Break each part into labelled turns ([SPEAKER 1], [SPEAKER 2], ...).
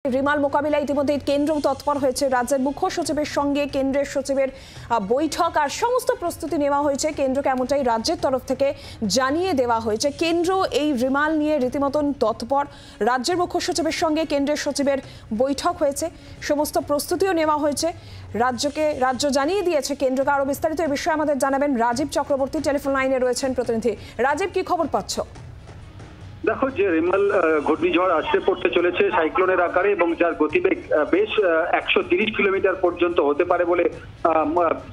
[SPEAKER 1] Remal মোকাবিলায় ইতিমধ্যে কেন্দ্র তৎপর হয়েছে। রাজ্যের মুখ্য সচিবের সঙ্গে কেন্দ্রের সচিবের বৈঠক আর সমস্ত প্রস্তুতি নেওয়া হয়েছে। কেন্দ্রকে এমনটাই রাজ্যের তরফ থেকে জানিয়ে দেওয়া হয়েছে। কেন্দ্র এই রিমাল নিয়ে রীতিমতন তৎপর। রাজ্যের মুখ্য সচিবের সঙ্গে কেন্দ্রের সচিবের বৈঠক হয়েছে, সমস্ত প্রস্তুতিও নেওয়া হয়েছে। রাজ্য জানিয়ে দিয়েছে কেন্দ্রকে। আরো বিস্তারিত এই বিষয়ে আমাদের জানাবেন রাজীব চক্রবর্তী, টেলিফোন লাইনে রয়েছেন প্রতিনিধি। রাজীব, কি খবর পাচ্ছ?
[SPEAKER 2] দেখো, যে রিমাল ঘূর্ণিঝড় আছড়ে পড়তে চলেছে সাইক্লোনের আকারে এবং যার গতিবেগ বেশ 130 কিলোমিটার পর্যন্ত হতে পারে বলে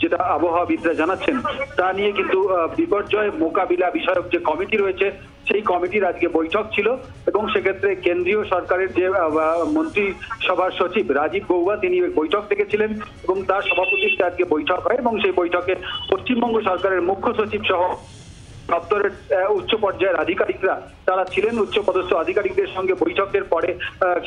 [SPEAKER 2] যেটা আবহাওয়াবিদরা জানাচ্ছেন, তা নিয়ে কিন্তু বিপর্যয় মোকাবিলা বিষয়ক যে কমিটি রয়েছে সেই কমিটির আজকে বৈঠক ছিল এবং সেক্ষেত্রে কেন্দ্রীয় সরকারের যে মন্ত্রিসভার সচিব রাজীব গৌবা তিনি বৈঠক ডেকেছিলেন এবং তার সভাপতিত্বে আজকে বৈঠক হয় এবং সেই বৈঠকে পশ্চিমবঙ্গ সরকারের মুখ্য সচিব সহ দপ্তরের উচ্চ পর্যায়ের আধিকারিকরা তারা ছিলেন। উচ্চপদস্থ আধিকারিকদের সঙ্গে বৈঠকের পরে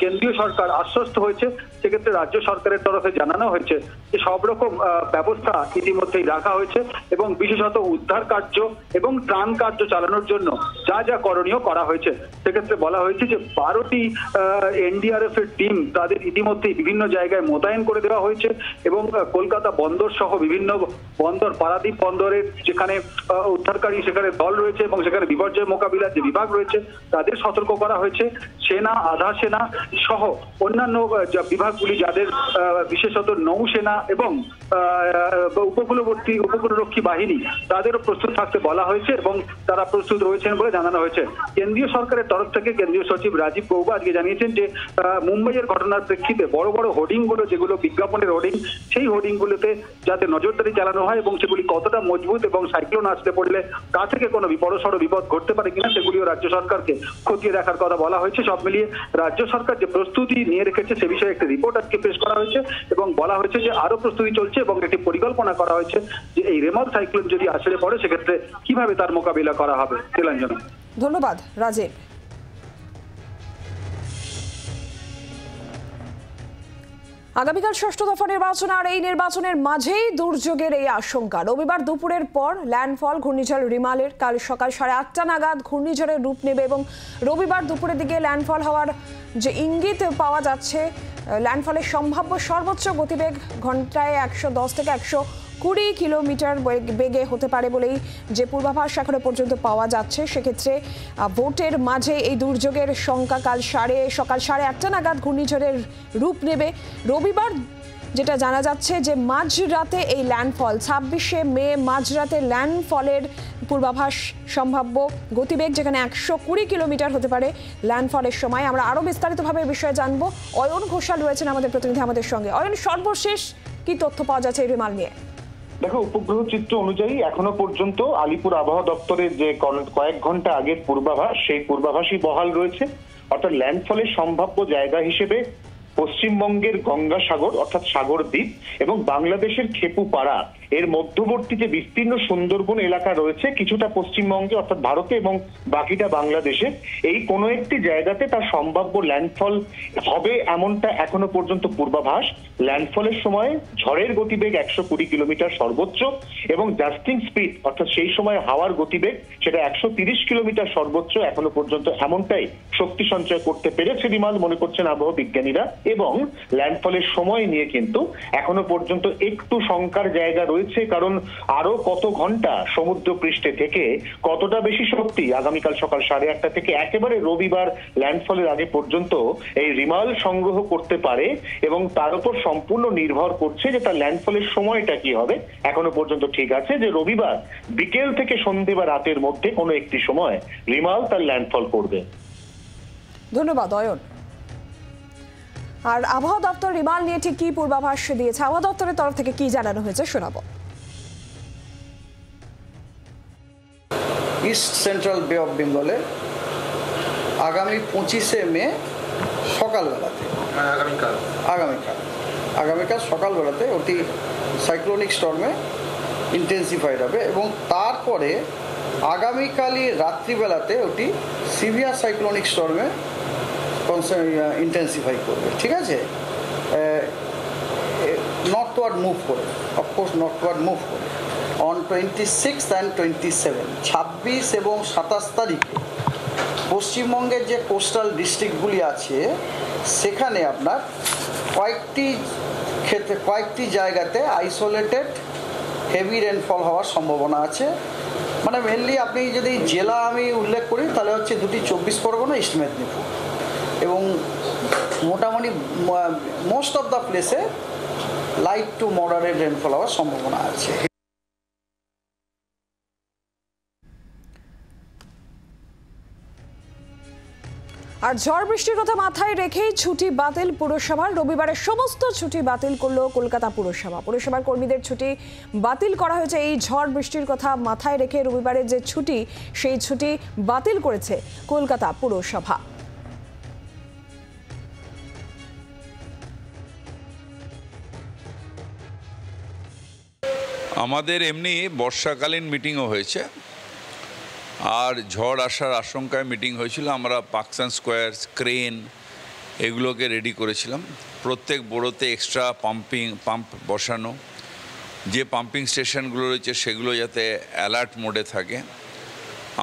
[SPEAKER 2] কেন্দ্রীয় সরকার আশ্বস্ত হয়েছে। সেক্ষেত্রে রাজ্য সরকারের তরফে জানানো হয়েছে যে সব রকম ব্যবস্থা ইতিমধ্যেই রাখা হয়েছে এবং বিশেষত উদ্ধার কার্য এবং ত্রাণ কার্য চালানোর জন্য যা যা করণীয় করা হয়েছে। সেক্ষেত্রে বলা হয়েছে যে 12টি এনডিআরএফ এর টিম তাদের ইতিমধ্যেই বিভিন্ন জায়গায় মোতায়েন করে দেওয়া হয়েছে এবং কলকাতা বন্দর সহ বিভিন্ন বন্দর, পারাদ্বীপ বন্দরের যেখানে উদ্ধারকারী সেখানে দল রয়েছে এবং সেখানে বিপর্যয় মোকাবিলার যে বিভাগ রয়েছে তাদের সতর্ক করা হয়েছে। সেনা, আধা সেনা সহ অন্যান্য বিভাগগুলি যাদের বিশেষত নৌসেনা এবং উপকূলরক্ষী বাহিনী তাদেরও প্রস্তুত থাকতে বলা হয়েছে এবং তারা প্রস্তুত রয়েছেন বলে জানানো হয়েছে। কেন্দ্রীয় সরকারের তরফ থেকে কেন্দ্রীয় সচিব রাজীব গৌবা আজকে জানিয়েছেন যে মুম্বাইয়ের ঘটনার প্রেক্ষিতে বড় বড় হোর্ডিংগুলো যেগুলো বিজ্ঞাপনের হোর্ডিং, সেই হোর্ডিংগুলোতে যাতে নজরদারি চালানো হয় এবং সেগুলি কতটা মজবুত এবং সাইক্লোন আসতে পড়লে তা থেকে কোনো বড়সড় বিপদ ঘটতে পারে কিনা সেগুলিও রাজ্য সরকারকে খতিয়ে দেখার কথা বলা হয়েছে। সব মিলিয়ে রাজ্য সরকার যে প্রস্তুতি নিয়ে রেখেছে সে বিষয়ে একটি রিপোর্ট আজকে পেশ করা হয়েছে এবং বলা হয়েছে যে আরো প্রস্তুতি চলছে এবং একটি পরিকল্পনা করা হয়েছে যে এই রেমাল সাইক্লোন যদি আছড়ে পড়ে সেক্ষেত্রে কিভাবে তার মোকাবিলা করা হবে। তেলাঞ্জনা।
[SPEAKER 1] ধন্যবাদ রাজীব। আগামীকাল ষষ্ঠ দফা নির্বাচন আর এই নির্বাচনের মাঝেই দুর্যোগের এই আশঙ্কা। রবিবার দুপুরের পর ল্যান্ডফল ঘূর্ণিঝড় রিমালের কাল সকাল 8:30 নাগাদ ঘূর্ণিঝড়ের রূপ নেবে এবং রবিবার দুপুরের দিকে ল্যান্ডফল হওয়ার যে ইঙ্গিত পাওয়া যাচ্ছে, ল্যান্ডফলের সম্ভাব্য সর্বোচ্চ গতিবেগ ঘন্টায় 110 থেকে 120 কিলোমিটার বেগে হতে পারে বলেই যে পূর্বাভাস এখনো পর্যন্ত পাওয়া যাচ্ছে। সেক্ষেত্রে ভোটের মাঝে এই দুর্যোগের শঙ্কা সকাল 8:30 নাগাদ ঘূর্ণিঝড়ের রূপ নেবে। রবিবার যেটা জানা যাচ্ছে যে মাঝরাতে এই ল্যান্ডফল, 26শে মে মাঝরাতে ল্যান্ডফলের পূর্বাভাস, সম্ভাব্য গতিবেগ যেখানে 120 কিলোমিটার হতে পারে ল্যান্ডফলের সময়। আমরা আরও বিস্তারিতভাবে বিষয়ে জানবো। অয়ন ঘোষাল রয়েছেন আমাদের প্রতিনিধি আমাদের সঙ্গে। অয়ন, সর্বশেষ কি তথ্য পাওয়া যাচ্ছে এই রিমাল নিয়ে?
[SPEAKER 3] দেখো, উপগ্রহ চিত্র অনুযায়ী এখনো পর্যন্ত আলিপুর আবহাওয়া দপ্তরের যে কয়েক ঘন্টা আগের পূর্বাভাস, সেই পূর্বাভাসই বহাল রয়েছে। অর্থাৎ ল্যান্ডফলের সম্ভাব্য জায়গা হিসেবে পশ্চিমবঙ্গের গঙ্গাসাগর অর্থাৎ সাগর দ্বীপ এবং বাংলাদেশের খেপুপাড়া এর মধ্যবর্তী যে বিস্তীর্ণ সুন্দরবন এলাকা রয়েছে কিছুটা পশ্চিমবঙ্গে অর্থাৎ ভারতে এবং বাকিটা বাংলাদেশে, এই কোনো একটি জায়গাতে তার সম্ভাব্য ল্যান্ডফল হবে এমনটা এখনো পর্যন্ত পূর্বাভাস। ল্যান্ডফলের সময় ঝড়ের গতিবেগ 120 কিলোমিটার সর্বোচ্চ এবং জাস্টিং স্পিড অর্থাৎ সেই সময় হাওয়ার গতিবেগ সেটা 130 কিলোমিটার সর্বোচ্চ এখনো পর্যন্ত এমনটাই শক্তি সঞ্চয় করতে পেরেছে রিমাল, মনে করছেন আবহাওয়া বিজ্ঞানীরা। এবং ল্যান্ডফলের সময় নিয়ে কিন্তু এখনো পর্যন্ত একটু শঙ্কার জায়গা রয়েছে, কারণ আরো কত ঘন্টা সমুদ্র পৃষ্ঠে থেকে কতটা বেশি শক্তি আগামীকাল সকাল 8:30 থেকে একেবারে রবিবার ল্যান্ডফলের আগে পর্যন্ত এই রিমাল সংগ্রহ করতে পারে এবং তার উপর সম্পূর্ণ নির্ভর করছে যে তার ল্যান্ডফলের সময়টা কি হবে। এখনো পর্যন্ত ঠিক আছে যে রবিবার বিকেল থেকে সন্ধ্যে বা রাতের মধ্যে কোনো একটি সময় রিমাল তার ল্যান্ডফল করবে।
[SPEAKER 1] ধন্যবাদ অয়ন। আর আবহাওয়া দপ্তর রিমাল নিয়ে ঠিক কি পূর্বাভাস দিয়েছে, আবহাওয়া দপ্তরের তরফ থেকে কি জানানো হয়েছে শোনাবো।
[SPEAKER 4] ইস্ট সেন্ট্রাল বে অফ বেঙ্গলে আগামী 25শে মে সকালবেলাতে আগামীকাল সকালবেলাতে ওটি সাইক্লোনিক স্টর্মে ইন্টেন্সিফাইড হবে এবং তারপরে আগামীকালই রাত্রিবেলাতে ওটি সিভিয়ার সাইক্লোনিক স্টর্মে ইন্টেন্সিফাই করবে। ঠিক আছে, নর্থওয়ার্ড মুভ করে, অফকোর্স নর্থওয়ার্ড মুভ করে অন 26 অ্যান্ড 27, 26 এবং 27 তারিখে পশ্চিমবঙ্গের যে কোস্টাল ডিস্ট্রিক্টগুলি আছে সেখানে আপনার কয়েকটি জায়গাতে আইসোলেটেড হেভি রেনফল হওয়ার সম্ভাবনা আছে। মানে মেনলি আপনি যদি জেলা আমি উল্লেখ করি তাহলে হচ্ছে দুটি 24 পরগনা, ইস্ট মেদিনীপুর, এবং মোটামুটি মোস্ট অফ দ্য প্লেসে লাইট টু মডারেট রেনফল হওয়ার সম্ভাবনা আছে।
[SPEAKER 1] আর ঝড় বৃষ্টির কথা মাথায় রেখেই ছুটি বাতিল পুরসভার। রবিবারের সমস্ত ছুটি বাতিল করলো কলকাতা পুরসভা। পুরসভার কর্মীদের ছুটি বাতিল করা হয়েছে এই ঝড় বৃষ্টির কথা মাথায় রেখে। রবিবারের যে ছুটি সেই ছুটি বাতিল করেছে কলকাতা পুরসভা।
[SPEAKER 5] আমাদের এমনি বর্ষাকালীন মিটিংও হয়েছে, আর ঝড় আসার আশঙ্কায় মিটিং হয়েছিল। আমরা পাকসান স্কোয়ার, ক্রেন এগুলোকে রেডি করেছিলাম। প্রত্যেক বোড়োতে এক্সট্রা পাম্প বসানো, যে পাম্পিং স্টেশনগুলো রয়েছে সেগুলো যাতে অ্যালার্ট মোডে থাকে।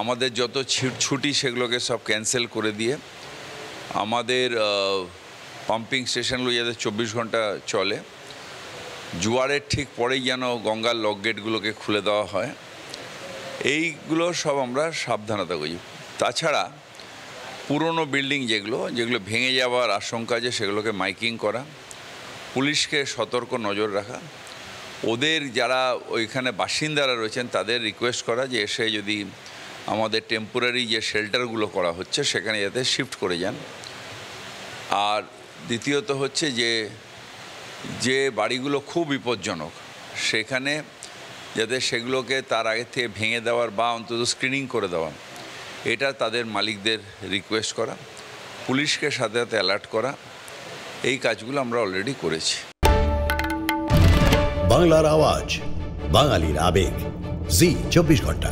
[SPEAKER 5] আমাদের যত ছুটি সেগুলোকে সব ক্যান্সেল করে দিয়ে আমাদের পাম্পিং স্টেশনগুলো যাতে 24 ঘন্টা চলে। জোয়ারের ঠিক পরেই যেন গঙ্গার লক গেটগুলোকে খুলে দেওয়া হয়। এইগুলো সব আমরা সাবধানতা করি। তাছাড়া পুরনো বিল্ডিং যেগুলো ভেঙে যাওয়ার আশঙ্কা আছে সেগুলোকে মাইকিং করা, পুলিশকে সতর্ক নজর রাখা, ওদের যারা ওইখানে বাসিন্দারা রয়েছেন তাদের রিকোয়েস্ট করা যে এসে যদি আমাদের টেম্পোরারি যে শেল্টারগুলো করা হচ্ছে সেখানে যাতে শিফট করে যান। আর দ্বিতীয়ত হচ্ছে যে বাড়িগুলো খুব বিপজ্জনক সেখানে যাতে সেগুলোকে তার আগে থেকে ভেঙে দেওয়ার বা অন্তত স্ক্রিনিং করে দেওয়া, এটা তাদের মালিকদের রিকোয়েস্ট করা, পুলিশকে সাথে সাথে অ্যালার্ট করা, এই কাজগুলো আমরা অলরেডি করেছি।
[SPEAKER 6] বাংলার আওয়াজ, বাঙালির আবেগ, জি 24 ঘন্টা।